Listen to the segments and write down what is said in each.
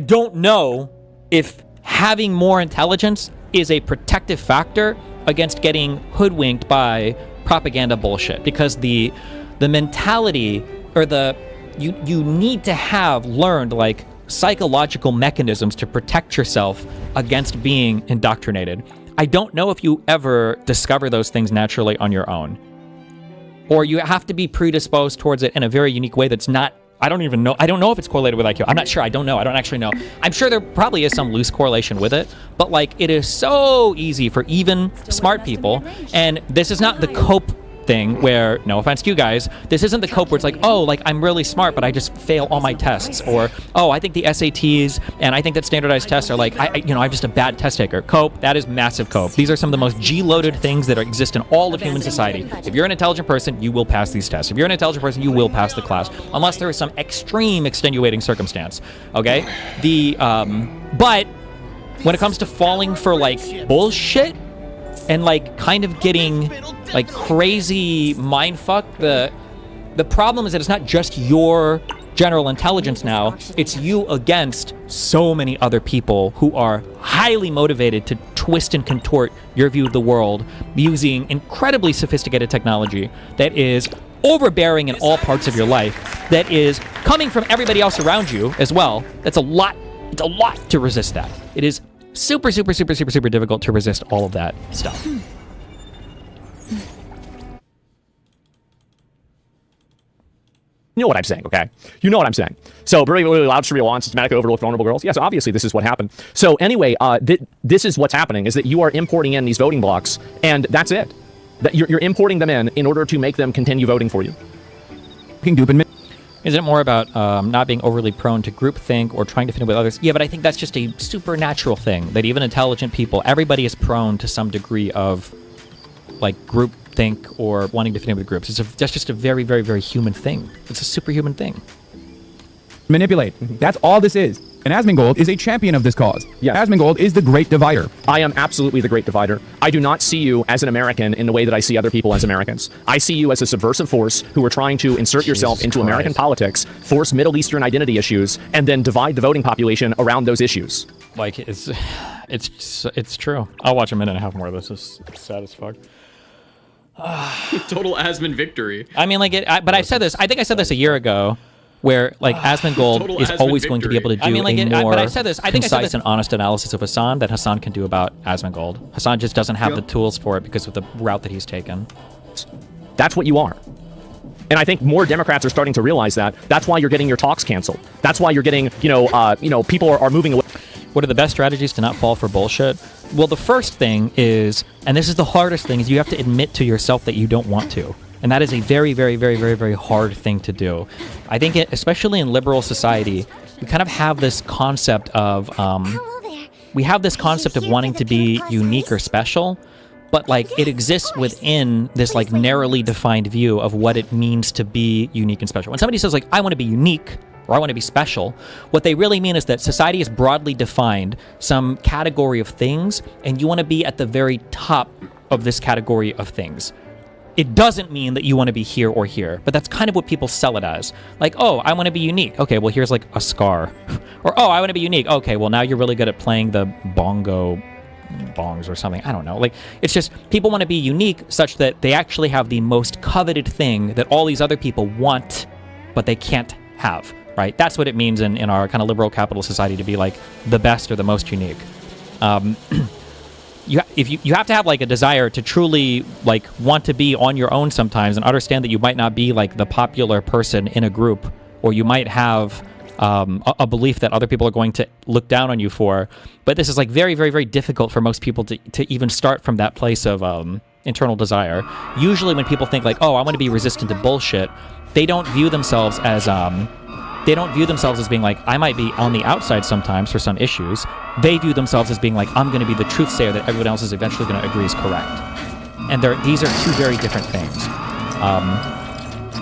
don't know if having more intelligence is a protective factor against getting hoodwinked by propaganda bullshit, because the mentality, or you need to have learned like psychological mechanisms to protect yourself against being indoctrinated. I don't know if you ever discover those things naturally on your own, or you have to be predisposed towards it in a very unique way that's not, I don't even know. I don't know if it's correlated with IQ. I'm not sure. I don't know. I don't actually know. I'm sure there probably is some loose correlation with it, but like it is so easy for even smart people. And this is not the cope thing where, no offense to you guys, this isn't the cope where it's like, oh, like I'm really smart, but I just fail all my tests, or oh, I think the SATs and I think that standardized tests are like, I'm just a bad test taker. Cope, that is massive cope. These are some of the most G-loaded things that exist in all of human society. If you're an intelligent person, you will pass these tests. If you're an intelligent person, you will pass the class, unless there is some extreme extenuating circumstance. Okay, but when it comes to falling for like bullshit and like kind of getting like crazy mindfuck, the problem is that it's not just your general intelligence now, it's you against so many other people who are highly motivated to twist and contort your view of the world using incredibly sophisticated technology that is overbearing in all parts of your life, that is coming from everybody else around you as well. It's a lot to resist that. It is super difficult to resist all of that stuff. You know what I'm saying, okay? You know what I'm saying. So, really loud, shrill, on, systematically overlooked vulnerable girls. Yeah, so obviously this is what happened. So anyway, this is what's happening, is that you are importing in these voting blocks, and that's it. That you're importing them in order to make them continue voting for you. Is it more about not being overly prone to groupthink or trying to fit in with others? Yeah, but I think that's just a supernatural thing, that even intelligent people, everybody is prone to some degree of like groupthink or wanting to fit in with groups. That's just a very human thing. It's a superhuman thing. Manipulate. That's all this is. And Asmongold is a champion of this cause. Yeah. Asmongold is the great divider. I am absolutely the great divider. I do not see you as an American in the way that I see other people as Americans. I see you as a subversive force who are trying to insert yourself into American politics, force Middle Eastern identity issues, and then divide the voting population around those issues. Like, it's true. I'll watch a minute and a half more of this. It's sad as fuck. Total Asmon victory. I mean, like, but I said this. I think I said this a year ago, where like Asmongold is always going to be able to do a more concise and honest analysis of Hasan that Hasan can do about Asmongold. Hasan just doesn't have the tools for it because of the route that he's taken. That's what you are. And I think more Democrats are starting to realize that. That's why you're getting your talks canceled. That's why you're getting, people are moving away. What are the best strategies to not fall for bullshit? Well, the first thing is, and this is the hardest thing, is you have to admit to yourself that you don't want to. And that is a very hard thing to do. I think, especially in liberal society, we kind of have this concept of, wanting to be unique or special, but like it exists within this like narrowly defined view of what it means to be unique and special. When somebody says like, I want to be unique, or I want to be special, what they really mean is that society has broadly defined some category of things, and you want to be at the very top of this category of things. It doesn't mean that you want to be here or here, but that's kind of what people sell it as. Like, oh, I want to be unique. Okay, well, here's like a scar. Or, oh, I want to be unique. Okay, well, now you're really good at playing the bongs or something. I don't know. Like, it's just people want to be unique such that they actually have the most coveted thing that all these other people want, but they can't have, right? That's what it means in our kind of liberal capitalist society to be like the best or the most unique. You have to have like a desire to truly like want to be on your own sometimes, and understand that you might not be like the popular person in a group, or you might have a belief that other people are going to look down on you for. But this is like very difficult for most people to even start from that place of internal desire. Usually when people think like, oh, I want to be resistant to bullshit, they don't view themselves as being like, I might be on the outside sometimes for some issues. They view themselves as being like, I'm going to be the truth sayer that everyone else is eventually going to agree is correct. And these are two very different things.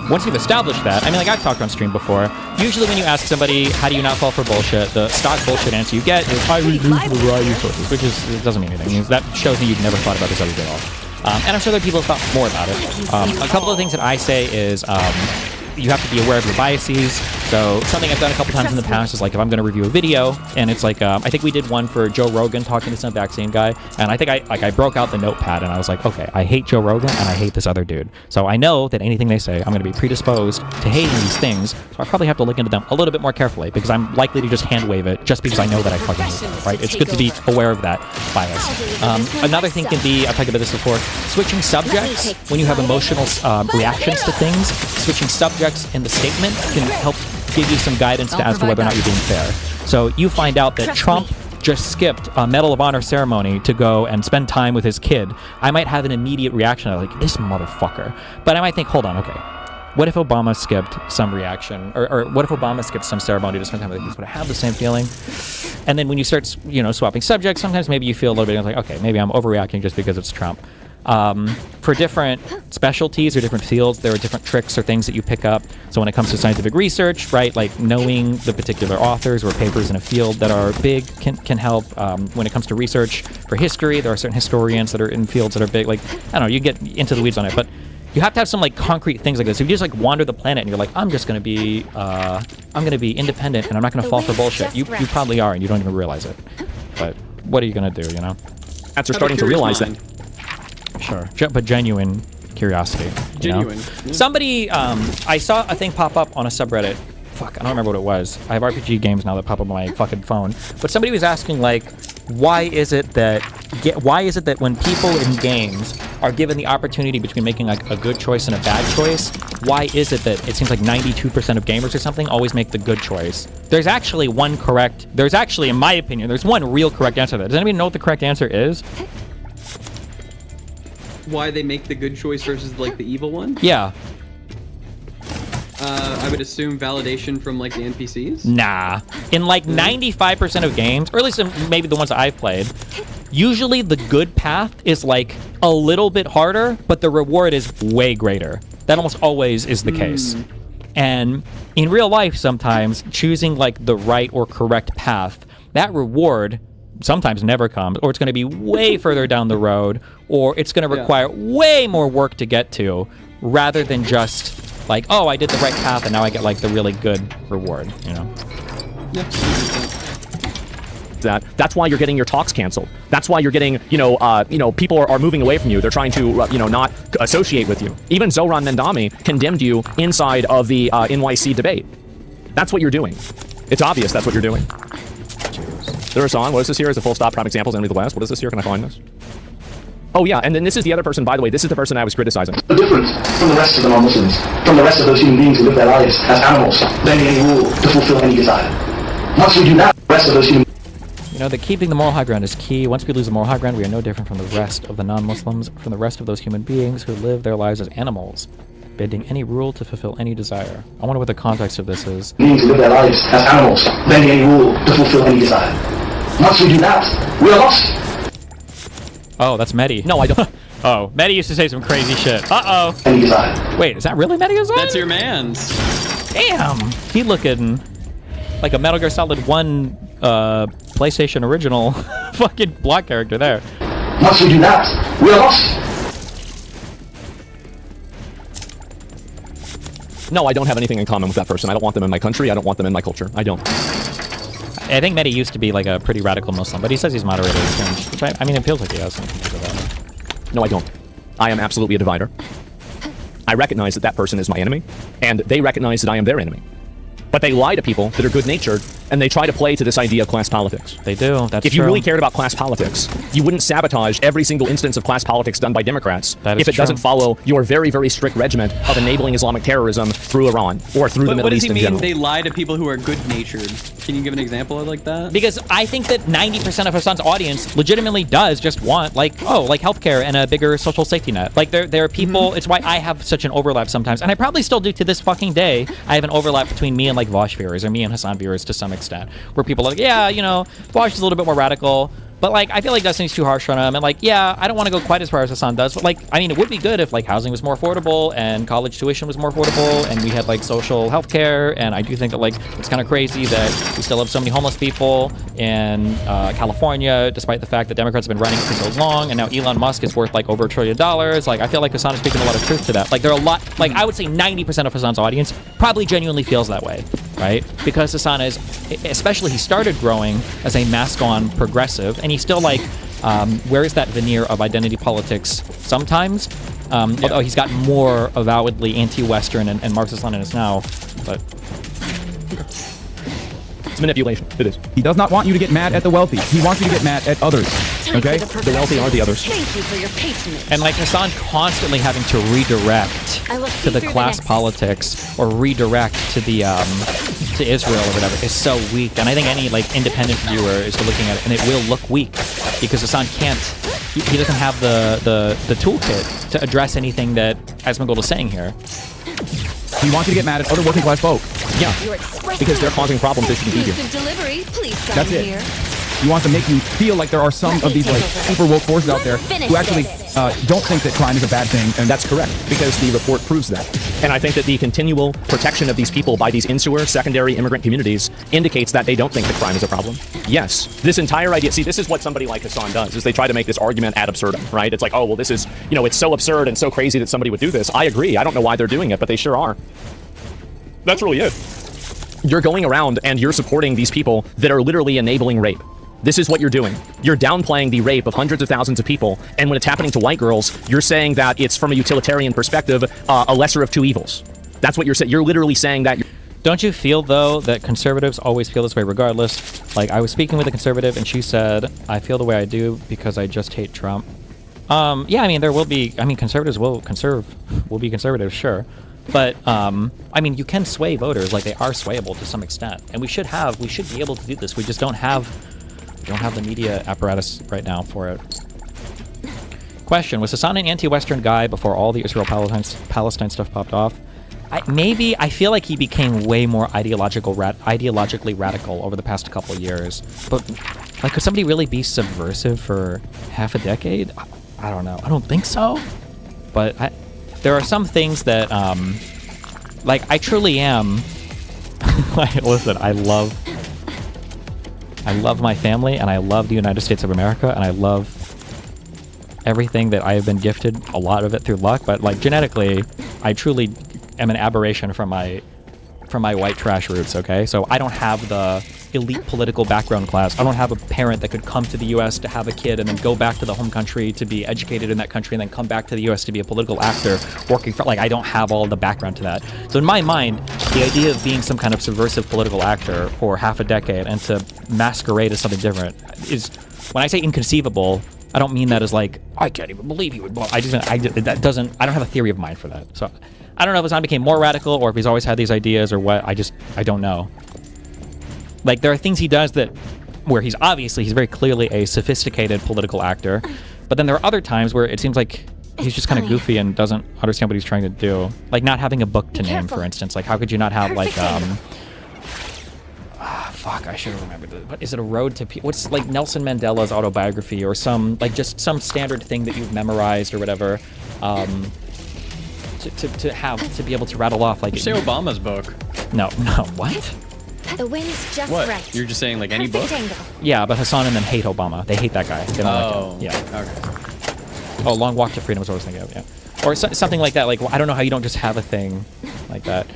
Once you've established that, I mean, like I've talked on stream before, usually when you ask somebody, how do you not fall for bullshit, the stock bullshit answer you get is, I read news from a variety of sources, which it doesn't mean anything. That shows me you've never thought about this subject at all. And I'm sure other people have thought more about it. A couple of things that I say is, you have to be aware of your biases. So something I've done a couple times in the past is like if I'm going to review a video and it's like I think we did one for Joe Rogan talking to some vaccine guy, and I think I broke out the notepad and I was like, okay, I hate Joe Rogan and I hate this other dude. So I know that anything they say, I'm going to be predisposed to hating these things. So I probably have to look into them a little bit more carefully because I'm likely to just hand wave it just because I know that I fucking hate them, right? It's good to be aware of that bias. Another thing can be, I've talked about this before, switching subjects when you have emotional reactions to things. Switching subjects in the statement can help give you some guidance as to whether or not you're being fair. So you find out that Trump just skipped a Medal of Honor ceremony to go and spend time with his kid. I might have an immediate reaction like, this motherfucker. But I might think, hold on, okay. What if Obama skipped some reaction, or what if Obama skipped some ceremony to spend time with his kids? Would I have the same feeling? And then when you start, swapping subjects, sometimes maybe you feel a little bit like, okay, maybe I'm overreacting just because it's Trump. For different specialties or different fields, there are different tricks or things that you pick up. So when it comes to scientific research, right, like knowing the particular authors or papers in a field that are big can help. When it comes to research for history, there are certain historians that are in fields that are big. Like, I don't know, you get into the weeds on it, but you have to have some like concrete things like this. If you just like wander the planet and you're like, I'm going to be independent and I'm not going to fall for bullshit. You probably are and you don't even realize it. But what are you going to do, Cats are starting to realize that. Sure, but genuine curiosity. Genuine. Yeah. Somebody, I saw a thing pop up on a subreddit. Fuck, I don't remember what it was. I have RPG games now that pop up on my fucking phone. But somebody was asking, like, why is it that when people in games are given the opportunity between making like a good choice and a bad choice, why is it that it seems like 92% of gamers or something always make the good choice? There's actually, in my opinion, there's one real correct answer to that. Does anybody know what the correct answer is? Why they make the good choice versus like the evil one? Yeah. I would assume validation from like the NPCs. Nah. In like 95% of games, or at least in maybe the ones that I've played, usually the good path is like a little bit harder, but the reward is way greater. That almost always is the case. And in real life, sometimes choosing like the right or correct path, that reward sometimes never comes, or it's going to be way further down the road, or it's going to require way more work to get to, rather than just like, oh, I did the right path and now I get like the really good reward, Yeah. That's why you're getting your talks canceled. That's why you're getting, people are moving away from you. They're trying to, not associate with you. Even Zoran Mendami condemned you inside of the NYC debate. That's what you're doing. It's obvious that's what you're doing. There's a song. What is this here? Is a full stop prime examples, enemy of the West. What is this here? Can I find this? Oh, yeah. And then this is the other person, by the way. This is the person I was criticizing. Different from the rest of the non-Muslims, from the rest of those human beings who live their lives as animals, bending any rule to fulfill any desire. Once we do that, the rest of those human that keeping the moral high ground is key. Once we lose the moral high ground, we are no different from the rest of the non-Muslims, from the rest of those human beings who live their lives as animals, bending any rule to fulfill any desire. I wonder what the context of this is. beings who live their lives as animals, bending any rule to fulfill any desire. Once we do that, we are lost. Oh, that's Mehdi. No, I don't. Oh, Mehdi used to say some crazy shit. Uh-oh. Any desire. Wait, is that really Mehdi Hasan? That's your man's. Damn. He looking like a Metal Gear Solid 1 PlayStation original fucking block character there. Once we do that, we are lost. No, I don't have anything in common with that person. I don't want them in my country. I don't want them in my culture. I don't. I think Mehdi used to be like a pretty radical Muslim, but he says he's moderated his change, which I mean, it feels like he has something to do with that. No, I don't. I am absolutely a divider. I recognize that that person is my enemy, and they recognize that I am their enemy. But they lie to people that are good-natured, and they try to play to this idea of class politics. They do, that's If you really cared about class politics, you wouldn't sabotage every single instance of class politics done by Democrats That is if it true. doesn't follow your very, very strict regiment of enabling Islamic terrorism through Iran or through the But Middle what does East he in mean general. they lie to people who are good-natured? Can you give an example of like that? Because I think that 90% of Hassan's audience legitimately does just want, like, healthcare and a bigger social safety net. Like, there are people, it's why I have such an overlap sometimes, and I probably still do to this fucking day. I have an overlap between me and, like, Vosh viewers, or me and Hassan viewers to some extent, where people are like, yeah, Vosh is a little bit more radical, But like, I feel like Destiny's too harsh on him, and like, yeah, I don't want to go quite as far as Hasan does, but like, I mean, it would be good if like housing was more affordable and college tuition was more affordable, and we had like social health care. And I do think that like it's kind of crazy that we still have so many homeless people in California, despite the fact that Democrats have been running for so long, and now Elon Musk is worth like over $1 trillion. Like, I feel like Hasan is speaking a lot of truth to that. Like, there are a lot, like I would say 90% of Hasan's audience probably genuinely feels that way, right? Because Hasan is, especially he started growing as a mask-on progressive, and he still like wears that veneer of identity politics sometimes, although he's gotten more avowedly anti-Western and Marxist-Leninist now, but It's manipulation. It is. He does not want you to get mad at the wealthy. He wants you to get mad at others. Okay? The wealthy are the others. Thank you for your patronage. and like Hasan constantly having to redirect I will to see the through the class nexus. politics or redirect to the to Israel or whatever is so weak. And I think any like independent viewer is looking at it and it will look weak because Hasan can't. He doesn't have the toolkit to address anything that Asmongold is saying here. He wants you to get mad at other working class folk. Yeah. Your express Because they're causing problems they shouldn't be here. exclusive delivery. Please sign That's it. here. He wants to make you feel like there are some of these like super woke forces out there who actually don't think that crime is a bad thing. And that's correct, because the report proves that. And I think that the continual protection of these people by these insular secondary immigrant communities indicates that they don't think that crime is a problem. Yes, this entire idea, see, this is what somebody like Hasan does, is they try to make this argument ad absurdum, right? It's like, oh, well, this is, you know, it's so absurd and so crazy that somebody would do this. I agree. I don't know why they're doing it, but they sure are. That's really it. You're going around and you're supporting these people that are literally enabling rape. This is what you're doing. You're downplaying the rape of hundreds of thousands of people, and when it's happening to white girls, you're saying that it's, from a utilitarian perspective, a lesser of two evils. That's what you're saying. You're literally saying that. Don't you feel, though, that conservatives always feel this way regardless? Like, I was speaking with a conservative, and she said, I feel the way I do because I just hate Trump. Yeah, I mean, there will be... I mean, conservatives will be conservative, sure. But, I mean, you can sway voters. Like, they are swayable to some extent. And we should be able to do this. We just don't have the media apparatus right now for it. Question, was Hasan an anti-Western guy before all the Israel-Palestine stuff popped off? I feel like he became way more ideologically radical over the past couple years. But, like, could somebody really be subversive for half a decade? I don't know. I don't think so. But there are some things that, like, I truly am... like, listen, I love my family, and I love the United States of America, and I love everything that I have been gifted, a lot of it through luck, but like genetically, I truly am an aberration from my white trash roots, okay? So I don't have the elite political background class. I don't have a parent that could come to the US to have a kid and then go back to the home country to be educated in that country and then come back to the US to be a political actor working for, like, I don't have all the background to that. So in my mind, the idea of being some kind of subversive political actor for half a decade and to masquerade as something different is, when I say inconceivable, I don't mean that as like, I can't even believe he would, I don't have a theory of mind for that. So I don't know if Hasan became more radical or if he's always had these ideas or what. I don't know. Like, there are things he does where he's very clearly a sophisticated political actor, but then there are other times where it seems like he's just kind of goofy and doesn't understand what he's trying to do. Like, not having a book to name, for instance. Like, how could you not have, like, fuck, I should have remembered this. What is it, A Road to Peace? What's, like, Nelson Mandela's autobiography or some, like, just some standard thing that you've memorized or whatever, to be able to rattle off, like... Say Obama's book. No, what? The wind's just What? right. You're just saying, like, any book? Perfect angle. Yeah, but Hasan and them hate Obama. They hate that guy. They don't Oh. like him. Yeah. Okay. Oh, Long Walk to Freedom is what I was thinking of, yeah. Or something like that. Like, I don't know how you don't just have a thing like that.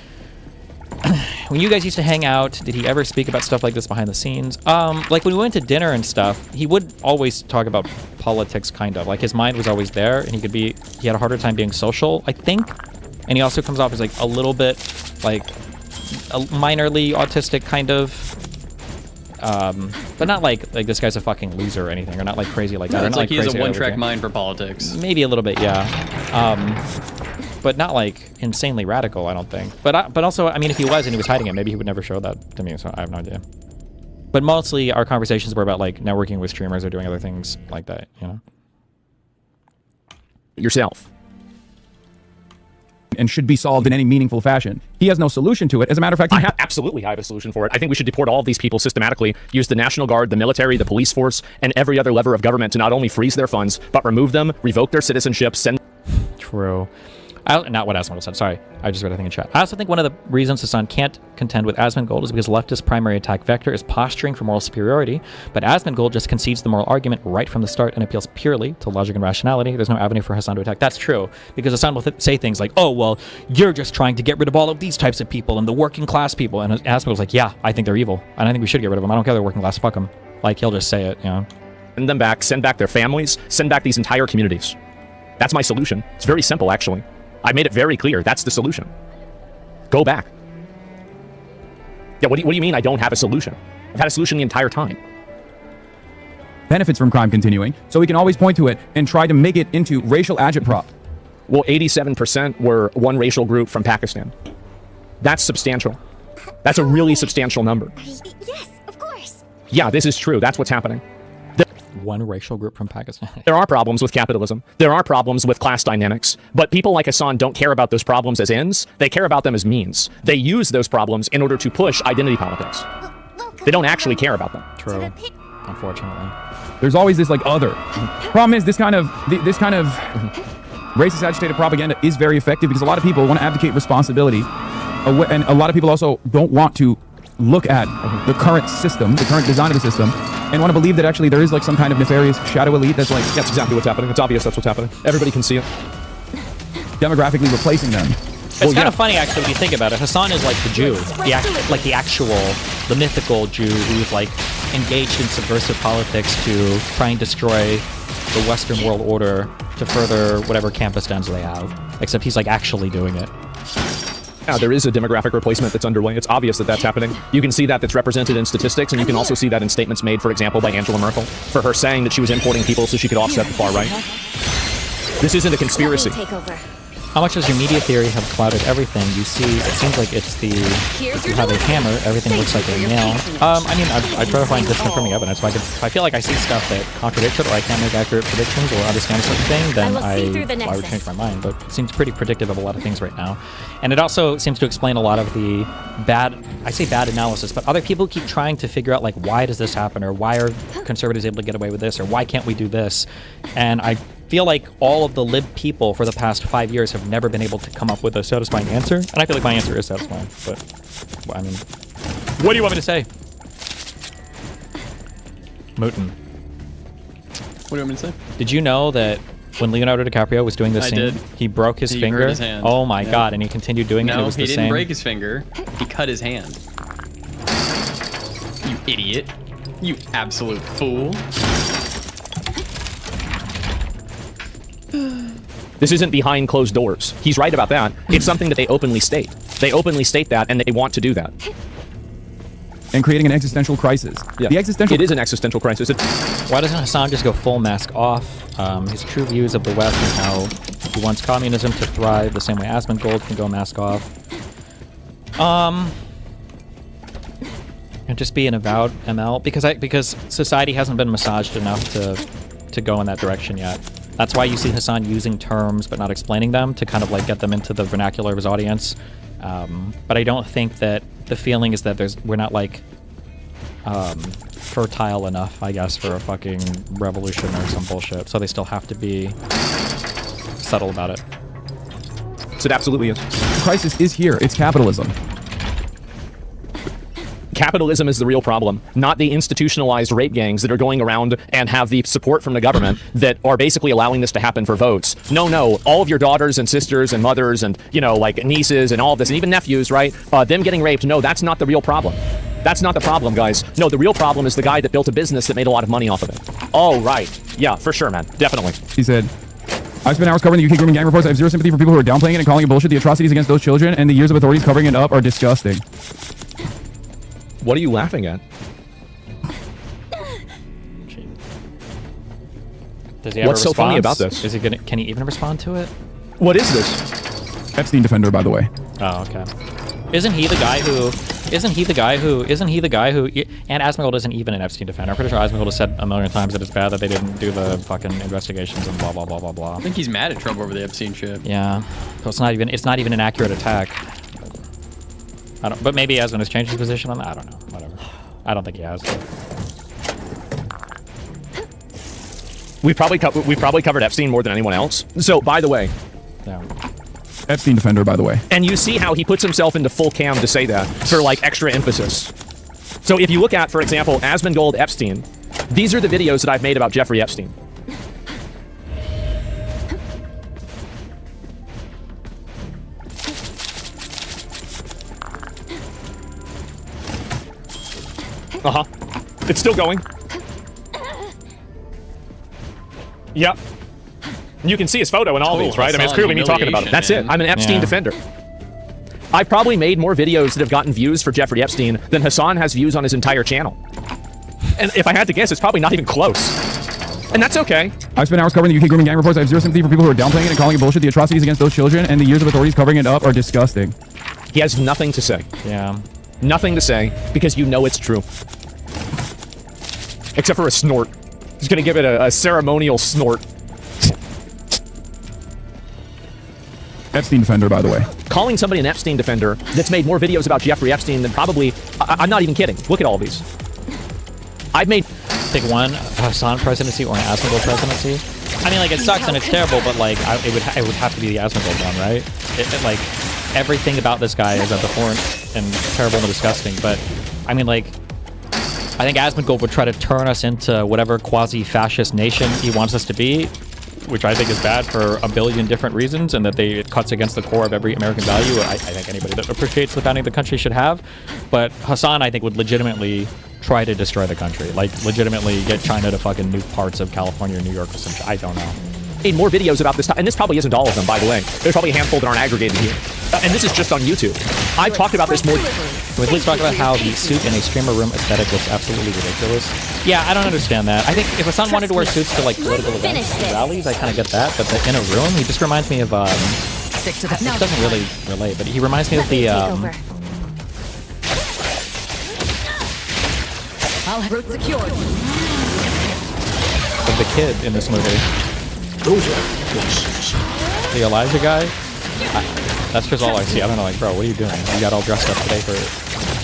When you guys used to hang out, did he ever speak about stuff like this behind the scenes? Like, when we went to dinner and stuff, he would always talk about politics, kind of. Like, his mind was always there, and he had a harder time being social, I think. And he also comes off as, like, a little bit, like, a minorly autistic kind of, but not like this guy's a fucking loser or anything, or not like crazy like that. No, or it's not like he has a crazy one-track everything. mind for politics. Maybe a little bit, yeah. But not like insanely radical, I don't think. But also, I mean, if he was and he was hiding it, maybe he would never show that to me. So I have no idea. But mostly our conversations were about like networking with streamers or doing other things like that, you know. Yourself. and should be solved in any meaningful fashion. He has no solution to it. As a matter of fact, I absolutely have a solution for it. I think we should deport all of these people systematically, use the National Guard, the military, the police force, and every other lever of government to not only freeze their funds, but remove them, revoke their citizenship, send... True. Not what Asmongold said. Sorry, I just read a thing in chat. I also think one of the reasons Hasan can't contend with Asmongold is because leftist primary attack vector is posturing for moral superiority, but Asmongold just concedes the moral argument right from the start and appeals purely to logic and rationality. There's no avenue for Hasan to attack. That's true, because Hasan will say things like, oh, well, you're just trying to get rid of all of these types of people and the working class people. And Asmongold's like, yeah, I think they're evil, and I think we should get rid of them. I don't care they're working class. Fuck them. Like, he'll just say it, you know. Send them back, send back their families, send back these entire communities. That's my solution. It's very simple, actually. I made it very clear. That's the solution. Go back. Yeah, what do you mean I don't have a solution? I've had a solution the entire time. benefits from crime continuing, so we can always point to it and try to make it into racial agitprop. Well, 87% were one racial group from Pakistan. That's substantial. That's a really substantial number. Yes, of course. Yeah, this is true. That's what's happening. One racial group from Pakistan. There are problems with capitalism. There are problems with class dynamics. But people like Hasan don't care about those problems as ends. They care about them as means. They use those problems in order to push identity politics. They don't actually care about them. True. Unfortunately. There's always this like other. Problem is this kind of racist agitated propaganda is very effective because a lot of people want to advocate responsibility, and a lot of people also don't want to look at the current system, the current design of the system, and want to believe that actually there is like some kind of nefarious shadow elite that's like, That's exactly what's happening. It's obvious that's what's happening. Everybody can see it. demographically replacing them. It's kind of funny, actually, when you think about it. Hasan is like the Jew, the mythical Jew who's like engaged in subversive politics to try and destroy the Western world order to further whatever campus ends they have. Except he's like actually doing it. Yeah, there is a demographic replacement that's underway. It's obvious that that's happening. You can see that's represented in statistics, and you can also see that in statements made, for example, by Angela Merkel, for her saying that she was importing people so she could offset the far right. This isn't a conspiracy. Take over. How much does your media theory have clouded everything? You see, it seems like it's the, if you have a hammer, everything looks like a nail. I mean, I try to find disconfirming evidence. If I feel like I see stuff that contradicts it, or I can't make accurate predictions or understand a certain thing, then I would change my mind. But it seems pretty predictive of a lot of things right now. And it also seems to explain a lot of the bad analysis, but other people keep trying to figure out, like, why does this happen? Or why are conservatives able to get away with this? Or why can't we do this? And I feel like all of the lib people for the past 5 years have never been able to come up with a satisfying answer, and I feel like my answer is satisfying, but, well, I mean, what do you want me to say? Mooten. What do you want me to say? Did you know that when Leonardo DiCaprio was doing this I scene, did. he broke his finger? hurt his hand. Oh my Yeah. god, and he continued doing it, and it No, was he the didn't same? break his finger. He cut his hand. You idiot. You absolute fool. This isn't behind closed doors. He's right about that. It's something that they openly state. They openly state that, and they want to do that. And creating an existential crisis. Yeah. The existential. It is an existential crisis. Why doesn't Hasan just go full mask off? His true views of the West and how he wants communism to thrive the same way Asmongold can go mask off. And just be an avowed ML because society hasn't been massaged enough to go in that direction yet. That's why you see Hasan using terms but not explaining them to kind of like get them into the vernacular of his audience. But I don't think that the feeling is that we're not like fertile enough, I guess, for a fucking revolution or some bullshit. So they still have to be subtle about it. So it absolutely is. The crisis is here. It's capitalism. Capitalism is the real problem, not the institutionalized rape gangs that are going around and have the support from the government that are basically allowing this to happen for votes. No, all of your daughters and sisters and mothers and, you know, like nieces and all of this, and even nephews, right? Them getting raped, no, that's not the real problem. That's not the problem, guys. No, the real problem is the guy that built a business that made a lot of money off of it. Oh, right. Yeah, for sure, man. Definitely. He said, I've spent hours covering the UK grooming gang reports. I have zero sympathy for people who are downplaying it and calling it bullshit. The atrocities against those children and the years of authorities covering it up are disgusting. What are you laughing at? Does he have What's a so funny response? about this? Is he gonna? Can he even respond to it? What is this? Epstein defender, by the way. Oh, okay. Isn't he the guy who Isn't he the guy who? And Asmongold isn't even an Epstein defender. I'm pretty sure Asmongold has said a million times that it's bad that they didn't do the fucking investigations and blah blah blah blah blah. I think he's mad at Trump over the Epstein shit. Yeah, so it's not even an accurate attack. I don't. But maybe Asmon has changed his position on that. I don't know. Whatever. I don't think he has. We've probably covered Epstein more than anyone else. So, by the way, Yeah. Epstein defender, by the way. and you see how he puts himself into full cam to say that for like extra emphasis. So if you look at, for example, Asmongold Epstein, these are the videos that I've made about Jeffrey Epstein. Uh-huh. It's still going. Yep. You can see his photo in all these, right? I mean, it's clearly me talking about it. That's it. I'm an Epstein Yeah. defender. I've probably made more videos that have gotten views for Jeffrey Epstein than Hassan has views on his entire channel. And if I had to guess, it's probably not even close. And that's okay. I've spent hours covering the UK grooming gang reports. I have zero sympathy for people who are downplaying it and calling it bullshit. The atrocities against those children and the years of authorities covering it up are disgusting. He has nothing to say. Yeah. Nothing to say, because you know it's true. Except for a snort. He's gonna give it a ceremonial snort. Epstein defender, by the way. Calling somebody an Epstein defender that's made more videos about Jeffrey Epstein than probably... I'm not even kidding. Look at all these. I've made... Pick one, Hassan presidency or an Asmongold presidency. I mean, like, it sucks and it's terrible, but like, it would have to be the Asmongold one, right? Like, everything about this guy is abhorrent and terrible and disgusting. But I mean, like, I think Asmongold would try to turn us into whatever quasi-fascist nation he wants us to be, which I think is bad for a billion different reasons, and that it cuts against the core of every American value I think anybody that appreciates the founding of the country should have. But Hassan, I think, would legitimately try to destroy the country. Like, legitimately get China to fucking nuke parts of California or New York or some shit. I don't know. made more videos about this, and this probably isn't all of them, by the way. There's probably a handful that aren't aggregated here. And this is just on YouTube. I've talked about this more... Can we please talk about how the suit in a streamer room aesthetic looks absolutely ridiculous? Yeah, I don't understand that. I think if a son wanted to wear suits to, like, political events and rallies, I kind of get that. But in a room, he just reminds me of, Stick to the it doesn't really relate, but he reminds me of the, Route secured. of the kid in this movie. The Elijah guy? That's just all I see. I don't know, like, bro, what are you doing? You got all dressed up today for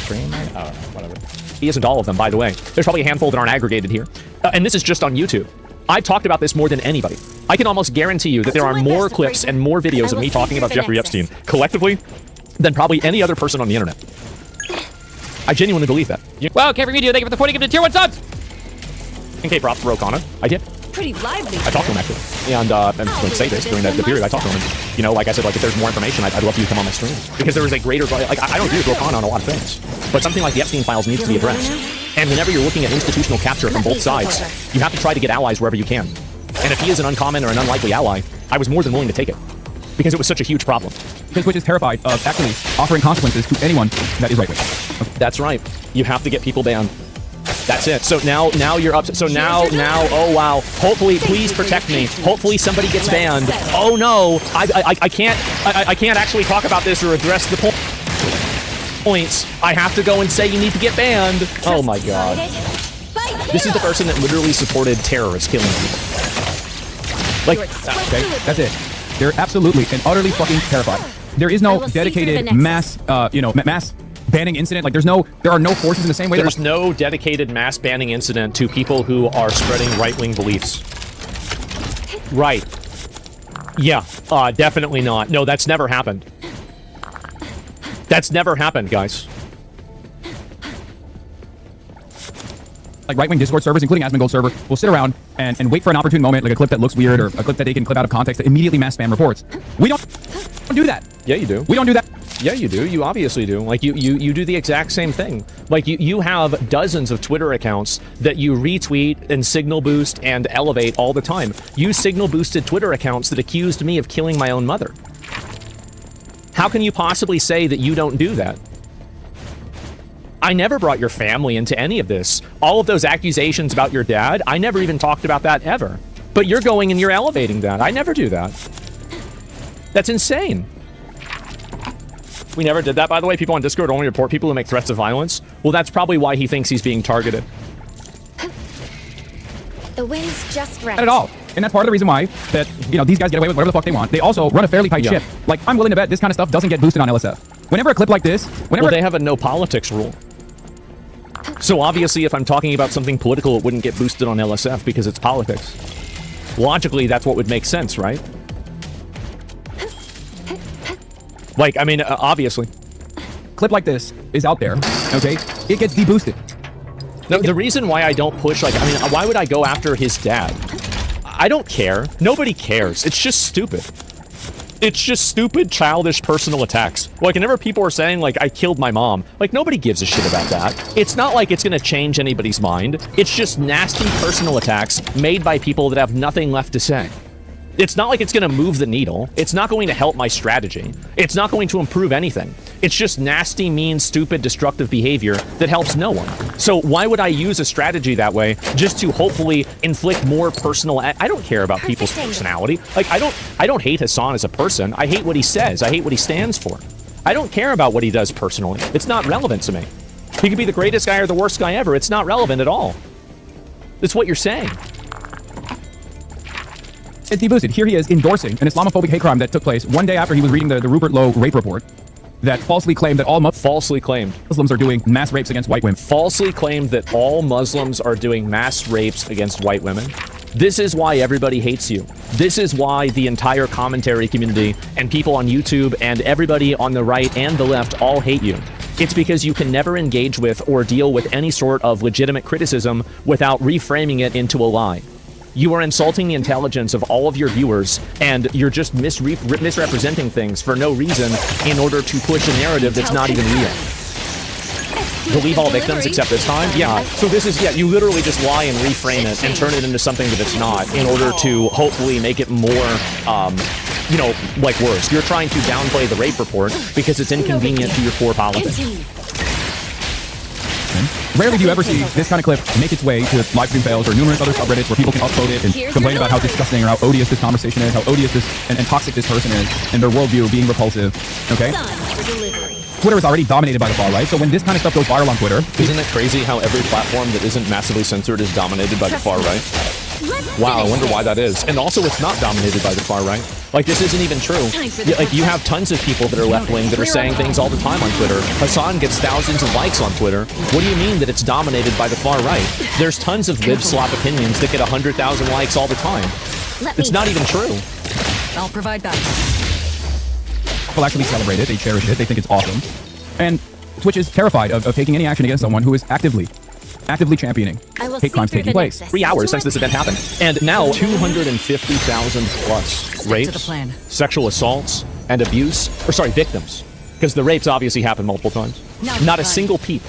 stream? I don't know, whatever. He isn't all of them, by the way. There's probably a handful that aren't aggregated here. And this is just on YouTube. I've talked about this more than anybody. I can almost guarantee you that there are more clips and more videos of me talking about Jeffrey Epstein collectively than probably any other person on the internet. I genuinely believe that. Wow, Kevin Media, thank you for the 40 gifted tier 1 subs! Okay, props for O'Connor. I did. Pretty lively. I talked to him actually, and I'm going to say this during the period I talked to him. And, you know, like I said, like if there's more information, I'd love for you to come on my stream because there is a greater like I don't agree with O'Connor on a lot of things, but something like the Epstein files needs to be addressed. And whenever you're looking at institutional capture from both sides, you have to try to get allies wherever you can. And if he is an uncommon or an unlikely ally, I was more than willing to take it because it was such a huge problem. Because Twitch is terrified of actually offering consequences to anyone that is right-wing. That's right. You have to get people banned. That's it. So now you're up. So now, oh wow. Hopefully, please protect me. Hopefully somebody gets banned. Oh no, I can't actually talk about this or address the points. I have to go and say you need to get banned. Oh my god. This is the person that literally supported terrorists killing people. Like, Okay, that's it. They're absolutely and utterly fucking terrified. There is I no will see through the dedicated nexus. mass, mass banning incident. Like there are no forces in the same way. there's no dedicated mass banning incident to people who are spreading right-wing beliefs. Right. Yeah, definitely not. No, that's never happened. That's never happened, guys. Like right-wing Discord servers, including Asmongold server, will sit around and wait for an opportune moment, like a clip that looks weird or a clip that they can clip out of context to immediately mass spam reports. We don't do that. Yeah, you do. We don't do that. Yeah, you do. You obviously do. Like, you do the exact same thing. Like, you have dozens of Twitter accounts that you retweet and signal boost and elevate all the time. You signal boosted Twitter accounts that accused me of killing my own mother. How can you possibly say that you don't do that? I never brought your family into any of this. All of those accusations about your dad, I never even talked about that ever. But you're going and you're elevating that. I never do that. That's insane. We never did that, by the way. People on Discord only report people who make threats of violence. Well, that's probably why he thinks he's being targeted. The wind's just right. Not at all. And that's part of the reason why that, you know, these guys get away with whatever the fuck they want. They also run a fairly tight ship. Like, I'm willing to bet this kind of stuff doesn't get boosted on LSF. Whenever a clip like this, whenever... Well, they have a no politics rule. So obviously, if I'm talking about something political, it wouldn't get boosted on LSF because it's politics. Logically, that's what would make sense, right? Like, I mean, obviously. clip like this is out there, okay? It gets deboosted. No, the reason why I don't push, like, I mean, why would I go after his dad? I don't care. Nobody cares. It's just stupid. It's just stupid, childish personal attacks. Like, whenever people are saying, like, I killed my mom, like, nobody gives a shit about that. It's not like it's gonna change anybody's mind. It's just nasty personal attacks made by people that have nothing left to say. It's not like it's going to move the needle. It's not going to help my strategy. It's not going to improve anything. It's just nasty, mean, stupid, destructive behavior that helps no one. So why would I use a strategy that way just to hopefully inflict more personal... I don't care about people's personality. Like, I don't hate Hasan as a person. I hate what he says. I hate what he stands for. I don't care about what he does personally. It's not relevant to me. He could be the greatest guy or the worst guy ever. It's not relevant at all. It's what you're saying. It's deboosted. Here he is endorsing an Islamophobic hate crime that took place one day after he was reading the Rupert Lowe rape report that falsely claimed that all falsely claimed Muslims are doing mass rapes against white women. Falsely claimed that all Muslims are doing mass rapes against white women. This is why everybody hates you. This is why the entire commentary community and people on YouTube and everybody on the right and the left all hate you. It's because you can never engage with or deal with any sort of legitimate criticism without reframing it into a lie. You are insulting the intelligence of all of your viewers, and you're just misrepresenting things for no reason in order to push a narrative that's not even real. Believe all victims except this time? Yeah. So this is, yeah, you literally just lie and reframe it and turn it into something that it's not in order to hopefully make it more, you know, like worse. You're trying to downplay the rape report because it's inconvenient to your core politics. Rarely do you ever see this kind of clip make its way to livestream fails or numerous other subreddits where people can upload it and complain about how disgusting or how odious this conversation is, how odious this and toxic this person is, and their worldview being repulsive, okay? Twitter is already dominated by the far right, so when this kind of stuff goes viral on Twitter... Isn't it crazy how every platform that isn't massively censored is dominated by the far right? Wow, I wonder why that is. And also, it's not dominated by the far right. Like, this isn't even true. Like, you have tons of people that are left-wing that are saying things all the time on Twitter. Hasan gets thousands of likes on Twitter. What do you mean that it's dominated by the far right? There's tons of lib-slop opinions that get 100,000 likes all the time. It's not even true. I'll provide that. People actually celebrate it, they cherish it, they think it's awesome. And Twitch is terrified of taking any action against someone who is actively championing hate crimes taking place. 3 hours since this event happened. And now 250,000 plus rapes, sexual assaults, and abuse. Or sorry, victims. Because the rapes obviously happen multiple times. Not a single peep.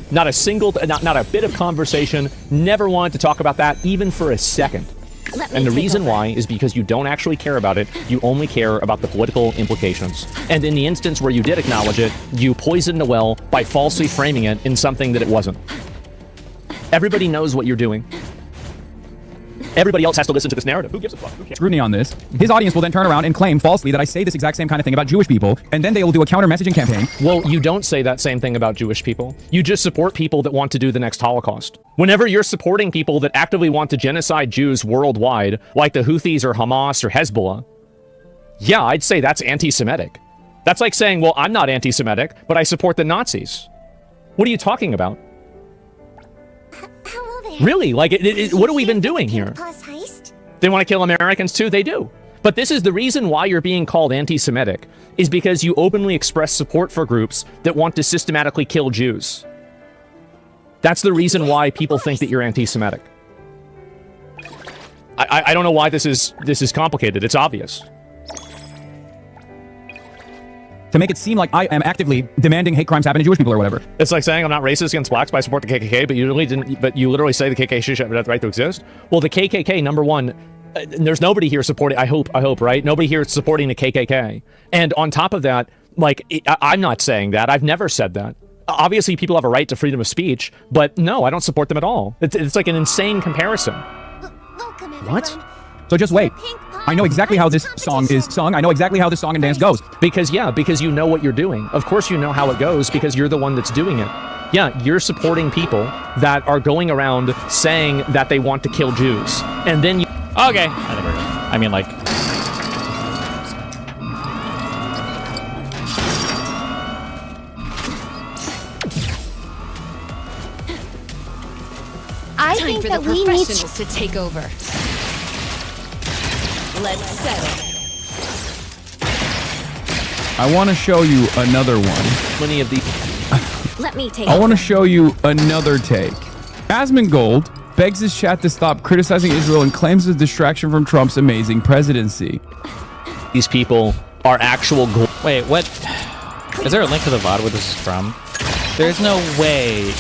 Not a single, not a bit of conversation. Never wanted to talk about that even for a second. And the reason why is because you don't actually care about it. You only care about the political implications. And in the instance where you did acknowledge it, you poisoned the well by falsely framing it in something that it wasn't. Everybody knows what you're doing. Everybody else has to listen to this narrative. Who gives a fuck? Who cares? Scrutiny on this. His audience will then turn around and claim falsely that I say this exact same kind of thing about Jewish people, and then they will do a counter-messaging campaign. Well, you don't say that same thing about Jewish people. You just support people that want to do the next Holocaust. Whenever you're supporting people that actively want to genocide Jews worldwide, like the Houthis or Hamas or Hezbollah, yeah, I'd say that's anti-Semitic. That's like saying, well, I'm not anti-Semitic, but I support the Nazis. What are you talking about? Really? Like, what are we even doing here? They want to kill Americans too? They do. But this is the reason why you're being called anti-Semitic, is because you openly express support for groups that want to systematically kill Jews. That's the reason why people think that you're anti-Semitic. I don't know why this is complicated. It's obvious. To make it seem like I am actively demanding hate crimes happen to Jewish people or whatever. It's like saying I'm not racist against blacks, but I support the KKK, but you literally say the KKK should have the right to exist. Well, the KKK, number one, there's nobody here supporting, I hope, right? Nobody here is supporting the KKK. And on top of that, like, I'm not saying that. I've never said that. Obviously, people have a right to freedom of speech, but no, I don't support them at all. It's like an insane comparison. Welcome, what? So just wait. I know exactly how this song is sung. I know exactly how this song and dance goes. Because you know what you're doing. Of course you know how it goes because you're the one that's doing it. Yeah, you're supporting people that are going around saying that they want to kill Jews. And then you... Okay. I mean, like... I Time think for that the we need professionals to take over. Let's settle. I want to show you another one. Many of the... Let me take I it. want to show you another take. Asmongold begs his chat to stop criticizing Israel and claims a distraction from Trump's amazing presidency. These people are actual... Wait, what? Is there a link to the VOD where this is from? There's no way.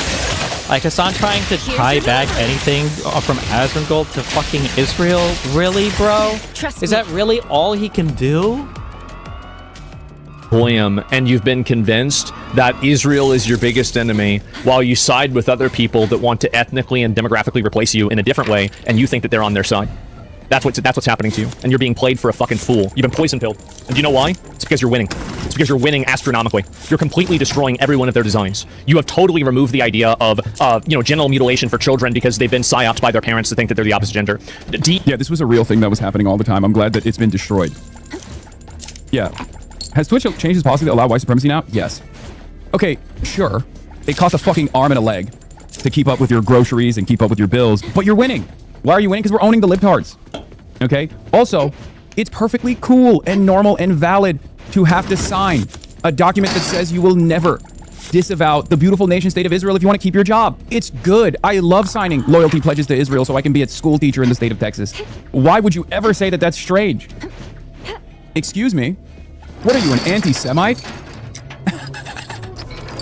Like, Hassan trying to tie back anything from Asmongold to fucking Israel? Really, bro? Trust Is me. that really all he can do? Goyim, and you've been convinced that Israel is your biggest enemy while you side with other people that want to ethnically and demographically replace you in a different way, and you think that they're on their side. That's what's happening to you, and you're being played for a fucking fool. You've been poison-pilled. And do you know why? It's because you're winning. It's because you're winning astronomically. You're completely destroying every one of their designs. You have totally removed the idea of, genital mutilation for children because they've been psyoped by their parents to think that they're the opposite gender. Yeah, this was a real thing that was happening all the time. I'm glad that it's been destroyed. Yeah. Has Twitch changed its policy to allow white supremacy now? Yes. Okay, sure. It costs a fucking arm and a leg to keep up with your groceries and keep up with your bills, but you're winning. Why are you winning? Because we're owning the libtards. Okay? Also, it's perfectly cool and normal and valid to have to sign a document that says you will never disavow the beautiful nation state of Israel if you want to keep your job. It's good. I love signing loyalty pledges to Israel so I can be a school teacher in the state of Texas. Why would you ever say that that's strange? Excuse me? What are you, an anti-Semite?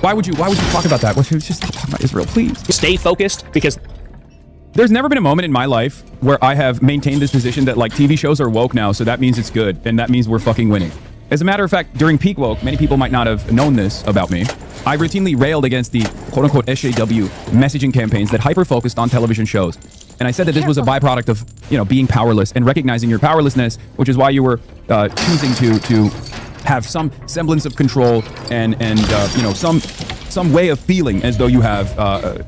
Why would you talk about that? Just stop talking about Israel, please. Stay focused because... There's never been a moment in my life where I have maintained this position that, like, TV shows are woke now, so that means it's good, and that means we're fucking winning. As a matter of fact, during peak woke, many people might not have known this about me. I routinely railed against the quote-unquote SJW messaging campaigns that hyper-focused on television shows. And I said that this was a byproduct of, being powerless and recognizing your powerlessness, which is why you were choosing to have some semblance of control and some way of feeling as though you have,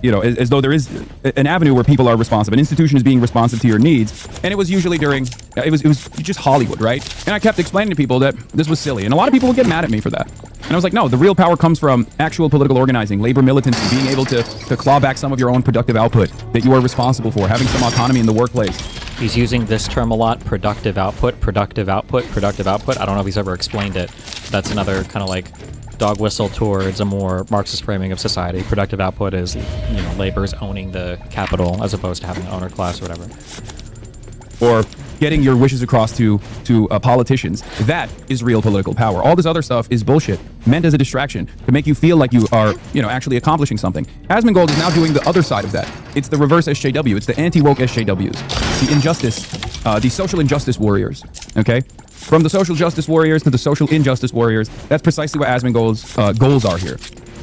as though there is an avenue where people are responsive. An institution is being responsive to your needs. And it was usually during, it was just Hollywood, right? And I kept explaining to people that this was silly. And a lot of people would get mad at me for that. And I was like, no, the real power comes from actual political organizing, labor militancy, being able to claw back some of your own productive output that you are responsible for, having some autonomy in the workplace. He's using this term a lot, productive output, productive output, productive output. I don't know if he's ever explained it. That's another kind of like dog whistle towards a more Marxist framing of society. Productive output is, labor's owning the capital as opposed to having an owner class or whatever. Or getting your wishes across to politicians. That is real political power. All this other stuff is bullshit, meant as a distraction to make you feel like you are, actually accomplishing something. Asmongold is now doing the other side of that. It's the reverse SJW. It's the anti-woke SJWs. The injustice, the social injustice warriors. Okay? From the social justice warriors to the social injustice warriors, that's precisely what Asmongold's goals are here.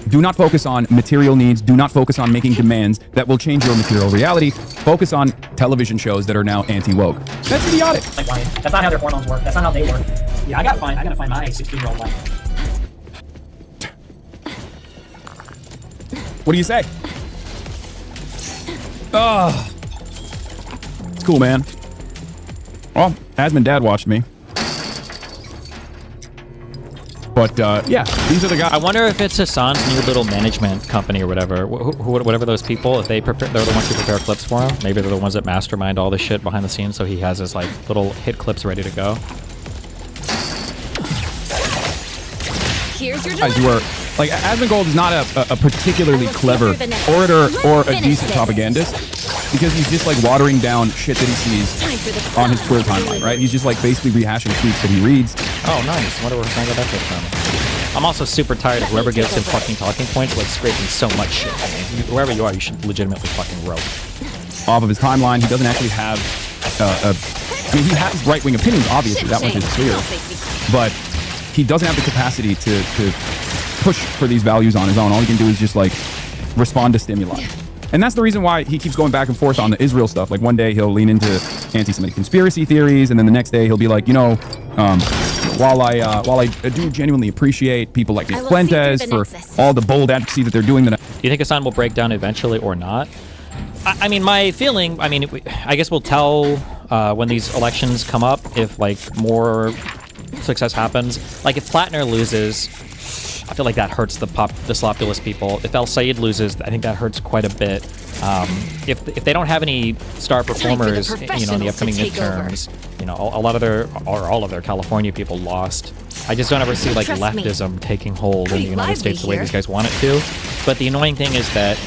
Do not focus on material needs. Do not focus on making demands that will change your material reality. Focus on television shows that are now anti-woke. That's idiotic. Like, why? That's not how their hormones work. That's not how they work. Yeah, I gotta find my 16-year-old wife. What do you say? Oh, it's cool, man. Well, Asmon Dad watched me. But, yeah, these are the guys. I wonder if it's Hassan's new little management company or whatever. Whatever those people, if they're the ones who prepare clips for him. Maybe they're the ones that mastermind all this shit behind the scenes, so he has his, like, little hit clips ready to go. Here's your Guys, you are, like, Asmongold is not a particularly clever orator or a decent propagandist, because he's just, like, watering down shit that he sees on his Twitter timeline, right? He's just, like, basically rehashing tweets that he reads. Oh, nice. Wonder where I got that from. I'm also super tired of whoever gets in fucking talking points, like, scraping so much shit. I mean, wherever you are, you should legitimately fucking rope. Off of his timeline, he doesn't actually have, I mean, he has right-wing opinions, obviously, that much is clear, but he doesn't have the capacity to push for these values on his own. All he can do is just, like, respond to stimuli. And that's the reason why he keeps going back and forth on the Israel stuff. Like one day he'll lean into anti-Semitic conspiracy theories, and then the next day he'll be like, while I do genuinely appreciate people like I will Fuentes see through the for nexus. all the bold advocacy that they're doing, that Do you think Hassan will break down eventually or not? I mean, my feeling, I guess we'll tell when these elections come up if, like, more success happens. Like, if Plattner loses, I feel like that hurts the Slopulous people. If El Sayed loses, I think that hurts quite a bit. If they don't have any star performers, in the upcoming midterms, a lot of all of their California people lost. I just don't ever see like Trust me. leftism taking hold in the Pretty United lively States the way here. these guys want it to. But the annoying thing is that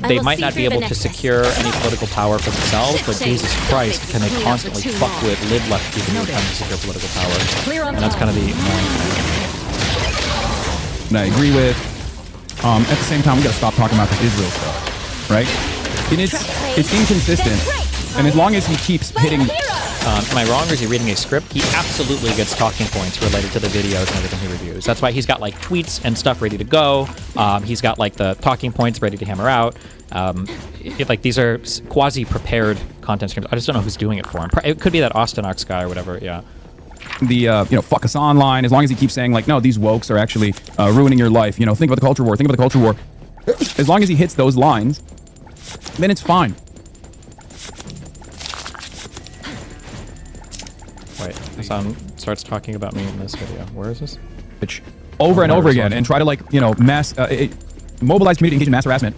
they will might see not be through the able to nexus. secure any political power for themselves, but Shame. Jesus Christ, can they Clean up for constantly too fuck long. with left people who are trying to secure political power. Clear on And that's kind of the annoying thing. and I agree with. At the same time, we gotta stop talking about the Israel stuff, right? And it's inconsistent. And as long as he keeps hitting, Am I wrong, or is he reading a script? He absolutely gets talking points related to the videos and everything he reviews. That's why he's got like tweets and stuff ready to go. He's got like the talking points ready to hammer out. Like these are quasi-prepared content streams. I just don't know who's doing it for him. It could be that Austinox guy or whatever. Yeah. the fuck Hassan line, as long as he keeps saying like, no, these wokes are actually ruining your life. Think about the culture war. Think about the culture war. As long as he hits those lines, then it's fine. Wait, Hassan starts talking about me in this video. Where is this? Which over and over again, and try to mobilize community, engage in mass harassment.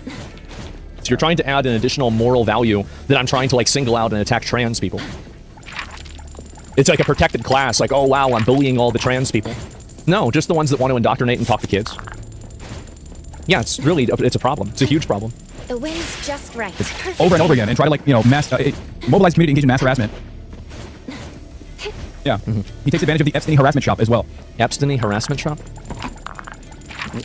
So you're trying to add an additional moral value that I'm trying to single out and attack trans people. It's like a protected class, like, oh wow, I'm bullying all the trans people. No, just the ones that want to indoctrinate and talk to kids. Yeah, it's a problem. It's a huge problem. The wind's just right. Over and over again, and try to mobilize community, engage in mass harassment. Yeah, he takes advantage of the Epstein harassment shop as well. Epstein harassment shop?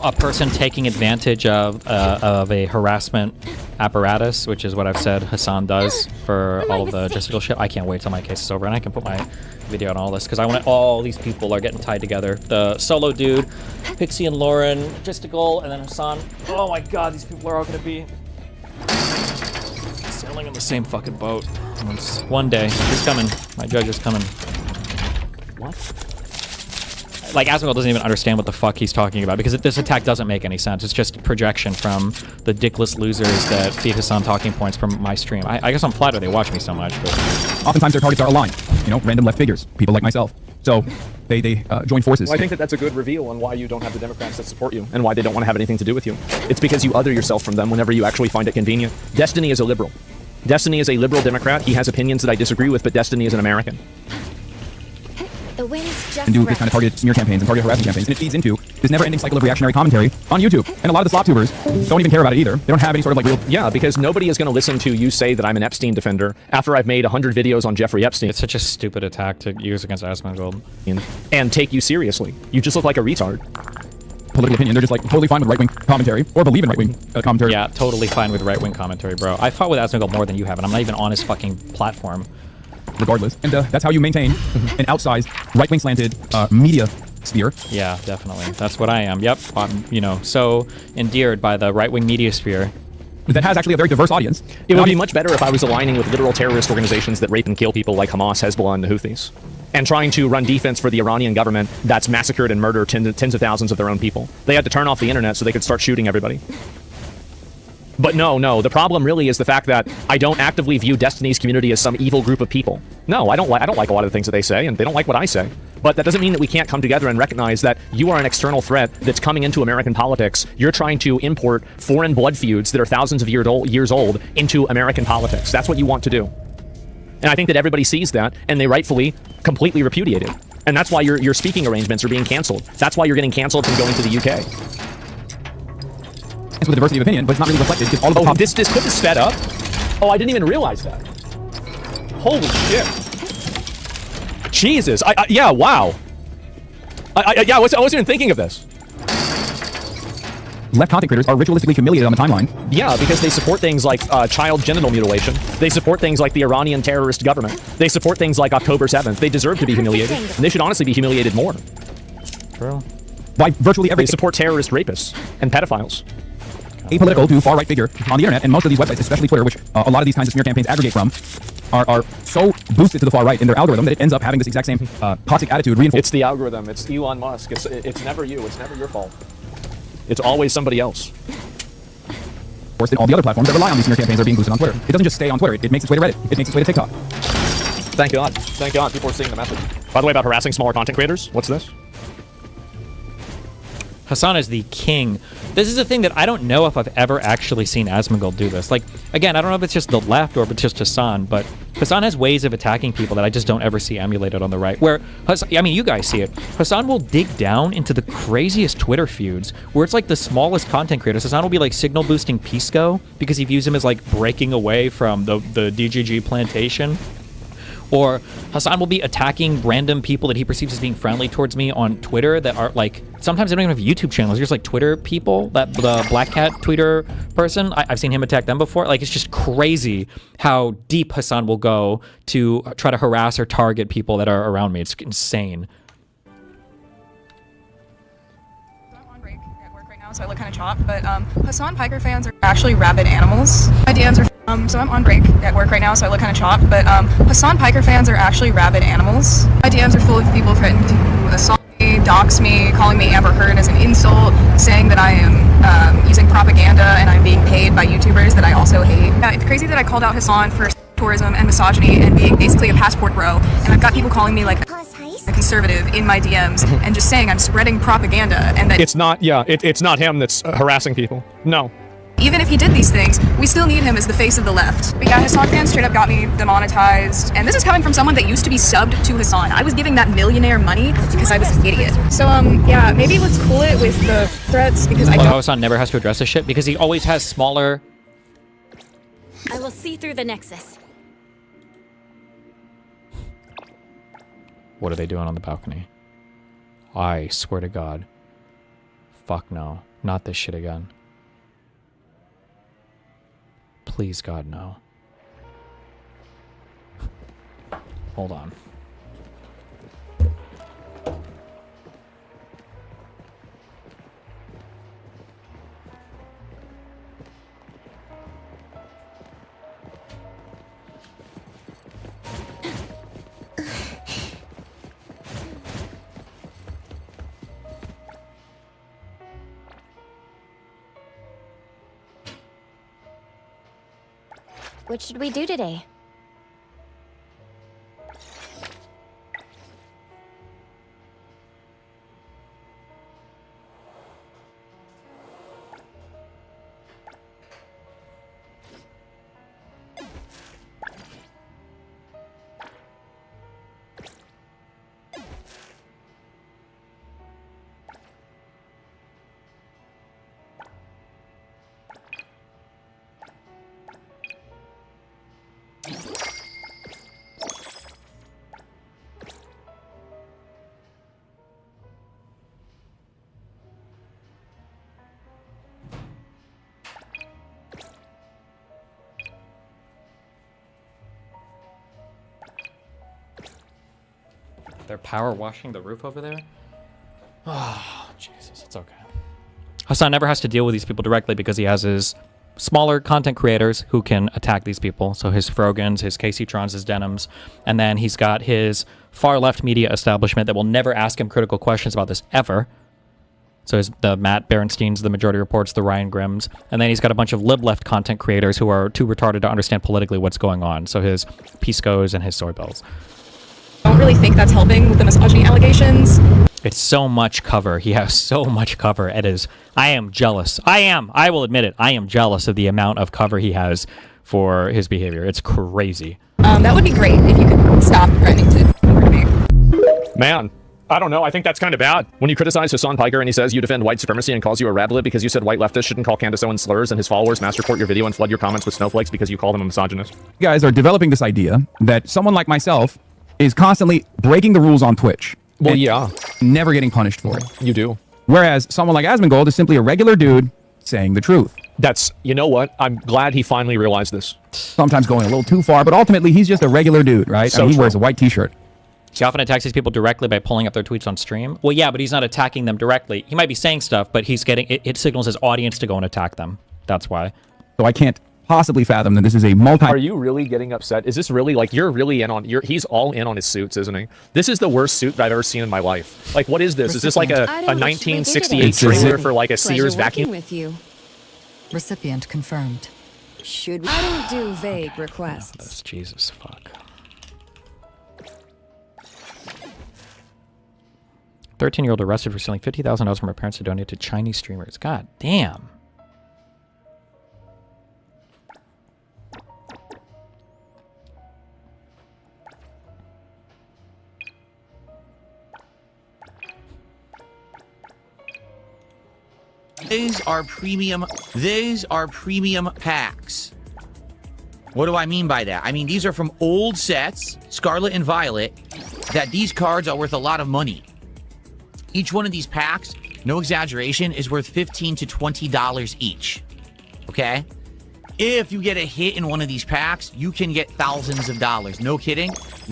A person taking advantage of a harassment apparatus, which is what I've said Hassan does for all of the logistical shit. I can't wait till my case is over and I can put my video on all this, because I want all these people are getting tied together. The solo dude, Pixie and Lauren, logistical, and then Hassan. Oh my god, these people are all gonna be sailing in the same fucking boat. One day, he's coming. My judge is coming. What? Like, Asmodee doesn't even understand what the fuck he's talking about, because this attack doesn't make any sense. It's just projection from the dickless losers that feed Hassan talking points from my stream. I guess I'm flattered they watch me so much, but... Oftentimes their targets are aligned, random left figures, people like myself. So they join forces. Well, I think that's a good reveal on why you don't have the Democrats that support you and why they don't want to have anything to do with you. It's because you other yourself from them whenever you actually find it convenient. Destiny is a liberal. Destiny is a liberal Democrat. He has opinions that I disagree with, but Destiny is an American. The wind's just and do right. this kind of targeted smear campaigns and targeted harassment campaigns, and it feeds into this never-ending cycle of reactionary commentary on YouTube. And a lot of the SlopTubers don't even care about it either. They don't have any sort of real... Yeah, because nobody is going to listen to you say that I'm an Epstein defender after I've made 100 videos on Jeffrey Epstein It's such a stupid attack to use against Asmongold. and take you seriously. You just look like a retard. political opinion. They're just totally fine with right-wing commentary or believe in right-wing commentary. Yeah, totally fine with right-wing commentary, bro. I fought with Asmongold more than you have, and I'm not even on his fucking platform. Regardless. And that's how you maintain an outsized, right-wing slanted media sphere. Yeah, definitely. That's what I am. Yep. So endeared by the right-wing media sphere. That has actually a very diverse audience. It would be much better if I was aligning with literal terrorist organizations that rape and kill people like Hamas, Hezbollah, and the Houthis, and trying to run defense for the Iranian government that's massacred and murdered tens of thousands of their own people. They had to turn off the internet so they could start shooting everybody. But no, the problem really is the fact that I don't actively view Destiny's community as some evil group of people. No, I don't like a lot of the things that they say, and they don't like what I say. But that doesn't mean that we can't come together and recognize that you are an external threat that's coming into American politics. You're trying to import foreign blood feuds that are thousands of years old into American politics. That's what you want to do. And I think that everybody sees that, and they rightfully completely repudiate it. And that's why your speaking arrangements are being canceled. That's why you're getting canceled from going to the UK. It's with diversity of opinion, but it's not really reflected. Because all of the this clip is sped up? Oh, I didn't even realize that. Holy shit. Jesus. Yeah, wow. I wasn't even thinking of this. left content creators are ritualistically humiliated on the timeline. Yeah, because they support things like child genital mutilation. They support things like the Iranian terrorist government. They support things like October 7th. They deserve to be humiliated. And they should honestly be humiliated more. True. By virtually every... They support terrorist rapists and pedophiles. apolitical to far-right figure on the internet, and most of these websites, especially Twitter, which a lot of these kinds of smear campaigns aggregate from, are so boosted to the far right in their algorithm that it ends up having this exact same toxic attitude reinforced. It's the algorithm. It's Elon Musk. It's never you. It's never your fault. It's always somebody else. Worse than all the other platforms that rely on these smear campaigns are being boosted on Twitter. It doesn't just stay on Twitter. It makes its way to Reddit. It makes its way to TikTok. Thank God. Thank God. People are seeing the message. By the way, about harassing smaller content creators, what's this? Hasan is the king. This is a thing that I don't know if I've ever actually seen Asmongold do this. Like, again, I don't know if it's just the left or if it's just Hasan, but Hasan has ways of attacking people that I just don't ever see emulated on the right. Where, I mean, you guys see it. Hasan will dig down into the craziest Twitter feuds where it's like the smallest content creators. Hasan will be like signal boosting Pisco because he views him as like breaking away from the DGG plantation. Or Hasan will be attacking random people that he perceives as being friendly towards me on Twitter that are like, sometimes they don't even have YouTube channels. They're just like Twitter people, that the Black Cat Twitter person. I've seen him attack them before. Like, it's just crazy how deep Hasan will go to try to harass or target people that are around me. It's insane. I'm on break at work right now, so I look kind of chopped, but Hasan Piker fans are actually rabid animals. My DMs are so I'm on break at work right now, so I look kind of chopped, but Hasan Piker fans are actually rabid animals. My DMs are full of people threatening to assault me, dox me, calling me Amber Heard as an insult, saying that I am using propaganda and I'm being paid by YouTubers that I also hate. It's crazy that I called out Hasan for tourism and misogyny and being basically a passport bro, and I've got people calling me like a conservative in my DMs and just saying I'm spreading propaganda and that it's not him that's harassing people. No. Even if he did these things, we still need him as the face of the left. But yeah, Hasan fans straight up got me demonetized. And this is coming from someone that used to be subbed to Hasan. I was giving that millionaire money because I was an idiot. So, yeah, maybe let's cool it with the threats because I don't... Hasan never has to address this shit because he always has smaller... I will see through the Nexus. What are they doing on the balcony? I swear to God. Fuck no. Not this shit again. Please, God, no. Hold on. What should we do today? They're power washing the roof over there? Oh, Jesus, it's okay. Hasan never has to deal with these people directly because he has his smaller content creators who can attack these people. So his Frogans, his KC-Trons, his Denims, and then he's got his far left media establishment that will never ask him critical questions about this ever. So the Matt Berensteins, the Majority Reports, the Ryan Grimms, and then he's got a bunch of lib-left content creators who are too retarded to understand politically what's going on. So his Piscos and his Soybells. I don't really think that's helping with the misogyny allegations. It's so much cover. He has so much cover. It is. I am jealous. I will admit it. I am jealous of the amount of cover he has for his behavior. It's crazy. That would be great if you could stop threatening to murder me. Man, I don't know. I think that's kind of bad. When you criticize Hasan Piker and he says you defend white supremacy and calls you a rabbit because you said white leftists shouldn't call Candace Owens slurs and his followers mass report your video and flood your comments with snowflakes because you call them a misogynist. You guys are developing this idea that someone like myself is constantly breaking the rules on Twitch. Well, yeah. Never getting punished for it. You do. Whereas someone like Asmongold is simply a regular dude saying the truth. That's, you know what? I'm glad he finally realized this. Sometimes going a little too far, but ultimately he's just a regular dude, right? So he wears a white t-shirt. He often attacks these people directly by pulling up their tweets on stream. Well, yeah, but he's not attacking them directly. He might be saying stuff, but he's getting it signals his audience to go and attack them. That's why. So I can't possibly fathom that this is a multi. Are you really getting upset? Is this really like you're really in on? He's all in on his suits, isn't he? This is the worst suit I've ever seen in my life. Like, what is this? Is this like a 1968 trailer for like a Sears vacuum? With you. Recipient confirmed. Should we? I don't do vague requests. Jesus fuck. 13-year-old arrested for stealing $50,000 from her parents to donate to Chinese streamers. God damn. These are premium packs. What do I mean by that? I mean, these are from old sets, Scarlet and Violet, that these cards are worth a lot of money. Each one of these packs, no exaggeration, is worth $15 to $20 each. Okay? If you get a hit in one of these packs, you can get thousands of dollars. No kidding.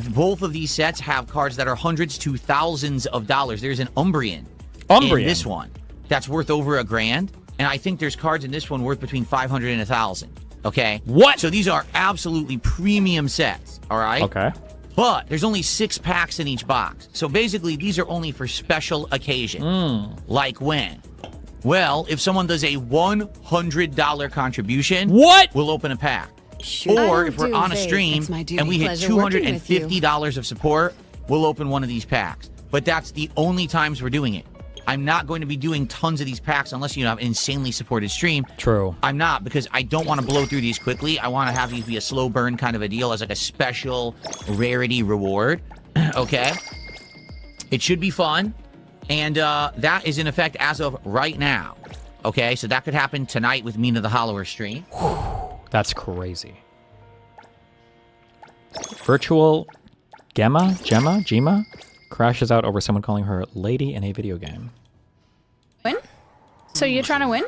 Both of these sets have cards that are hundreds to thousands of dollars. There's an Umbreon in this one that's worth over $1,000, and I think there's cards in this one worth between 500 and 1,000. Okay? What? So these are absolutely premium sets, all right? Okay. But there's only 6 packs in each box. So basically, these are only for special occasions. Like when? Well, if someone does a $100 contribution, we'll open a pack. Or if we're on a stream and we hit $250 of support, we'll open one of these packs. But that's the only times we're doing it. I'm not going to be doing tons of these packs unless you have an insanely supported stream. True. I'm not, because I don't want to blow through these quickly. I want to have these be a slow burn kind of a deal as like a special rarity reward. Okay? It should be fun. And that is in effect as of right now. Okay? So that could happen tonight with Mina the Hollower stream. That's crazy. Virtual Gemma crashes out over someone calling her lady in a video game. Win? So you're trying to win?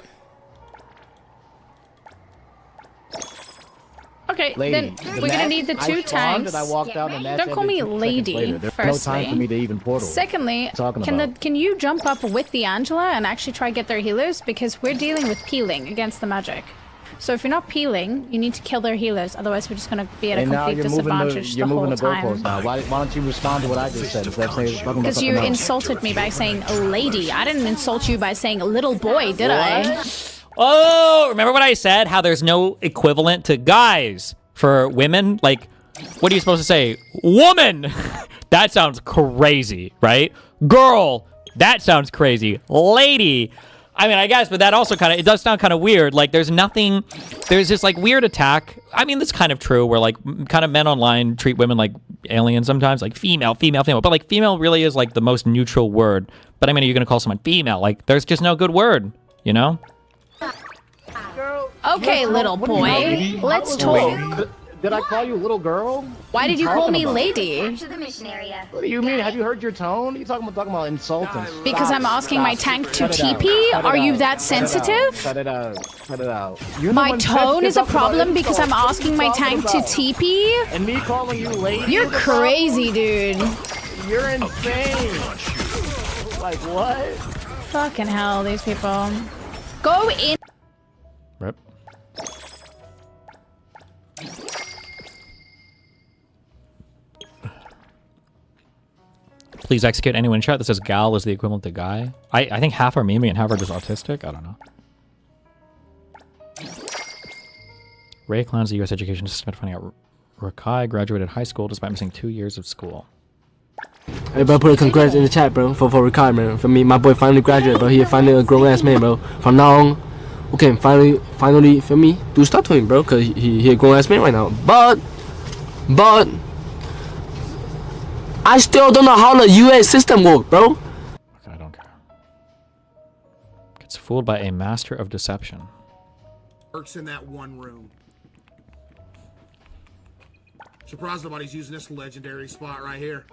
Okay, then we're gonna need the 2 tanks. Don't call me lady, firstly. No time for me to even portal. Secondly, can you jump up with the Angela and actually try to get their healers? Because we're dealing with peeling against the magic. So if you're not peeling, you need to kill their healers. Otherwise, we're just going to be at a complete disadvantage the whole time. Why don't you respond to what I just said? Because you insulted me by saying a lady. I didn't insult you by saying a little boy, did I? Oh, remember what I said? How there's no equivalent to guys for women? Like, what are you supposed to say? Woman! That sounds crazy, right? Girl! That sounds crazy. Lady! I mean, I guess, but that also it does sound kind of weird. Like, there's this, like, weird attack. I mean, that's kind of true, where, like, kind of men online treat women like aliens sometimes, like female. But, like, female really is, like, the most neutral word. But, I mean, are you going to call someone female? Like, there's just no good word, you know? Okay, little boy. Let's talk. Did I call you little girl? Why did you call me lady? What do you mean? Have you heard your tone? What are you talking about insulting? Because I'm asking my tank to TP? Are you that sensitive? Cut it out. Cut it out. My tone is a problem because I'm asking my tank to TP? And me calling you lady? You're crazy, dude. You're insane. Like, what? Fucking hell, these people. Go in. Rip. Please execute anyone in chat that says gal is the equivalent to guy. I think half are Mimi and half are just autistic. I don't know. Ray clowns the U.S. education system at finding out Rakai graduated high school despite missing 2 years of school. Hey bro, put a congrats in the chat, bro, for Rakai, man. For me, my boy finally graduated, bro. He finally a grown-ass man, bro. From now on, okay, finally, for me, do stuff to him, bro, because he a grown-ass man right now. But, I still don't know how the U.S. system works, bro. Okay, I don't care. Gets fooled by a master of deception. Works in that one room. Surprised nobody's using this legendary spot right here.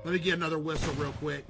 Let me get another whistle real quick.